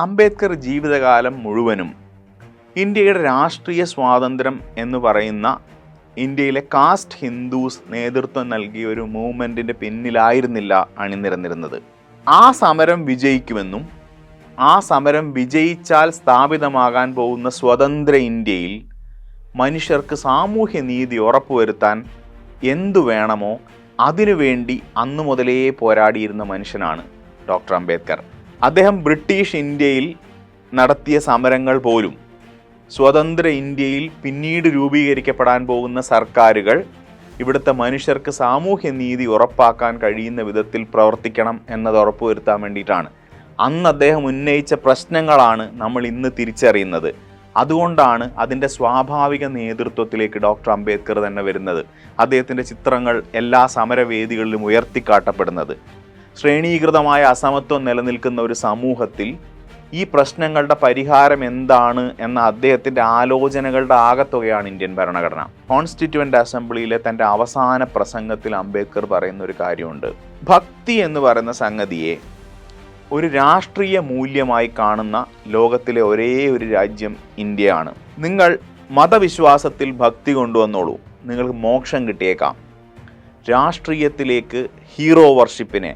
അംബേദ്കർ ജീവിതകാലം മുഴുവനും ഇന്ത്യയുടെ രാഷ്ട്രീയ സ്വാതന്ത്ര്യം എന്ന് പറയുന്ന ഇന്ത്യയിലെ കാസ്റ്റ് ഹിന്ദുസ് നേതൃത്വം നൽകിയ ഒരു മൂവ്മെൻറ്റിൻ്റെ പിന്നിലായിരുന്നില്ല അണിനിരന്നിരുന്നത്. ആ സമരം വിജയിക്കുമെന്നും ആ സമരം വിജയിച്ചാൽ സ്ഥാപിതമാകാൻ പോകുന്ന സ്വതന്ത്ര ഇന്ത്യയിൽ മനുഷ്യർക്ക് സാമൂഹ്യ നീതി ഉറപ്പുവരുത്താൻ എന്തു വേണമോ അതിനുവേണ്ടി അന്നു മുതലേ പോരാടിയിരുന്ന മനുഷ്യനാണ് ഡോക്ടർ അംബേദ്കർ. അദ്ദേഹം ബ്രിട്ടീഷ് ഇന്ത്യയിൽ നടത്തിയ സമരങ്ങൾ പോലും സ്വതന്ത്ര ഇന്ത്യയിൽ പിന്നീട് രൂപീകരിക്കപ്പെടാൻ പോകുന്ന സർക്കാരുകൾ ഇവിടുത്തെ മനുഷ്യർക്ക് സാമൂഹ്യ നീതി ഉറപ്പാക്കാൻ കഴിയുന്ന വിധത്തിൽ പ്രവർത്തിക്കണം എന്നത് ഉറപ്പുവരുത്താൻ വേണ്ടിയിട്ടാണ്. അന്ന് അദ്ദേഹം ഉന്നയിച്ച പ്രശ്നങ്ങളാണ് നമ്മൾ ഇന്ന് തിരിച്ചറിയുന്നത്. അതുകൊണ്ടാണ് അതിൻ്റെ സ്വാഭാവിക നേതൃത്വത്തിലേക്ക് ഡോക്ടർ അംബേദ്കർ തന്നെ വരുന്നത്. അദ്ദേഹത്തിൻ്റെ ചിത്രങ്ങൾ എല്ലാ സമരവേദികളിലും ഉയർത്തിക്കാട്ടപ്പെടുന്നത്. ശ്രേണീകൃതമായ അസമത്വം നിലനിൽക്കുന്ന ഒരു സമൂഹത്തിൽ ഈ പ്രശ്നങ്ങളുടെ പരിഹാരം എന്താണ് എന്ന അദ്ദേഹത്തിൻ്റെ ആലോചനകളുടെ ആകത്തുകയാണ് ഇന്ത്യൻ ഭരണഘടന. കോൺസ്റ്റിറ്റ്യൂവൻ്റ് അസംബ്ലിയിലെ തൻ്റെ അവസാന പ്രസംഗത്തിൽ അംബേദ്കർ പറയുന്ന ഒരു കാര്യമുണ്ട്. ഭക്തി എന്ന് പറയുന്ന സംഗതിയെ ഒരു രാഷ്ട്രീയ മൂല്യമായി കാണുന്ന ലോകത്തിലെ ഒരേ ഒരു രാജ്യം ഇന്ത്യയാണ്. നിങ്ങൾ മതവിശ്വാസത്തിൽ ഭക്തി കൊണ്ടുവന്നോളൂ, നിങ്ങൾക്ക് മോക്ഷം കിട്ടിയേക്കാം. രാഷ്ട്രീയത്തിലേക്ക് ഹീറോ വർഷിപ്പിനെ,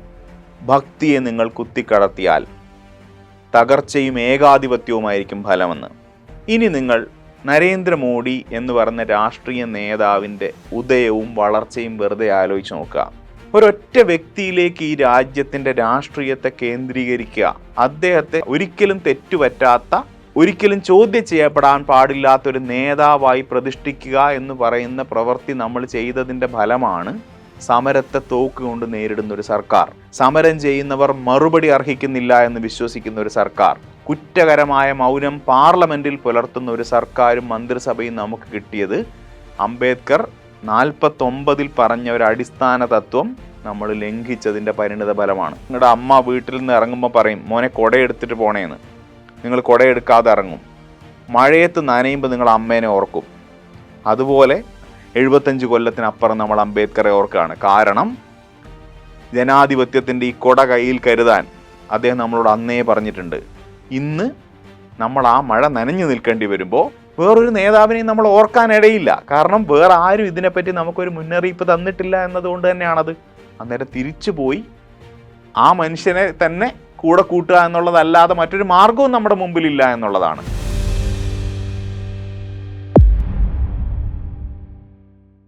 ഭക്തിയെ നിങ്ങൾ കുത്തിക്കടത്തിയാൽ തകർച്ചയും ഏകാധിപത്യവുമായിരിക്കും ഫലമെന്ന്. ഇനി നിങ്ങൾ നരേന്ദ്രമോദി എന്ന് പറഞ്ഞ രാഷ്ട്രീയ നേതാവിൻ്റെ ഉദയവും വളർച്ചയും വെറുതെ ആലോചിച്ച് നോക്കുക. ഒരൊറ്റ വ്യക്തിയിലേക്ക് ഈ രാജ്യത്തിൻ്റെ രാഷ്ട്രീയത്തെ കേന്ദ്രീകരിക്കുക, അദ്ദേഹത്തെ ഒരിക്കലും തെറ്റുപറ്റാത്ത, ഒരിക്കലും ചോദ്യം ചെയ്യപ്പെടാൻ പാടില്ലാത്തൊരു നേതാവായി പ്രതിഷ്ഠിക്കുക എന്ന് പറയുന്ന പ്രവൃത്തി നമ്മൾ ചെയ്തതിൻ്റെ ഫലമാണ് സമരത്തെ തോക്കുകൊണ്ട് നേരിടുന്ന ഒരു സർക്കാർ, സമരം ചെയ്യുന്നവർ മറുപടി അർഹിക്കുന്നില്ല എന്ന് വിശ്വസിക്കുന്ന ഒരു സർക്കാർ, കുറ്റകരമായ മൗനം പാർലമെന്റിൽ പുലർത്തുന്ന ഒരു സർക്കാരും മന്ത്രിസഭയും നമുക്ക് കിട്ടിയത് അംബേദ്കർ 49 പറഞ്ഞ ഒരു അടിസ്ഥാന തത്വം നമ്മൾ ലംഘിച്ചതിൻ്റെ പരിണിത ഫലമാണ്. നിങ്ങളുടെ അമ്മ വീട്ടിൽ നിന്ന് ഇറങ്ങുമ്പോൾ പറയും, മോനെ കുടയെടുത്തിട്ട് പോണേന്ന്. നിങ്ങൾ കുടയെടുക്കാതെ ഇറങ്ങും. മഴയത്ത് നനയുമ്പോൾ നിങ്ങൾ അമ്മേനെ ഓർക്കും. അതുപോലെ 75 കൊല്ലത്തിനപ്പുറം നമ്മൾ അംബേദ്കറെ ഓർക്കുകയാണ്. കാരണം ജനാധിപത്യത്തിൻ്റെ ഈ കൊട കയ്യിൽ കരുതാൻ അദ്ദേഹം നമ്മളോട് അന്നേ പറഞ്ഞിട്ടുണ്ട്. ഇന്ന് നമ്മൾ ആ മഴ നനഞ്ഞു നിൽക്കേണ്ടി വരുമ്പോൾ വേറൊരു നേതാവിനെയും നമ്മൾ ഓർക്കാനിടയില്ല. കാരണം വേറെ ആരും ഇതിനെപ്പറ്റി നമുക്കൊരു മുന്നറിയിപ്പ് തന്നിട്ടില്ല എന്നതുകൊണ്ട് തന്നെയാണത്. അന്നേരം തിരിച്ചു പോയി ആ മനുഷ്യനെ തന്നെ കൂടെ കൂട്ടുക എന്നുള്ളതല്ലാതെ മറ്റൊരു മാർഗവും നമ്മുടെ മുമ്പിലില്ല എന്നുള്ളതാണ്.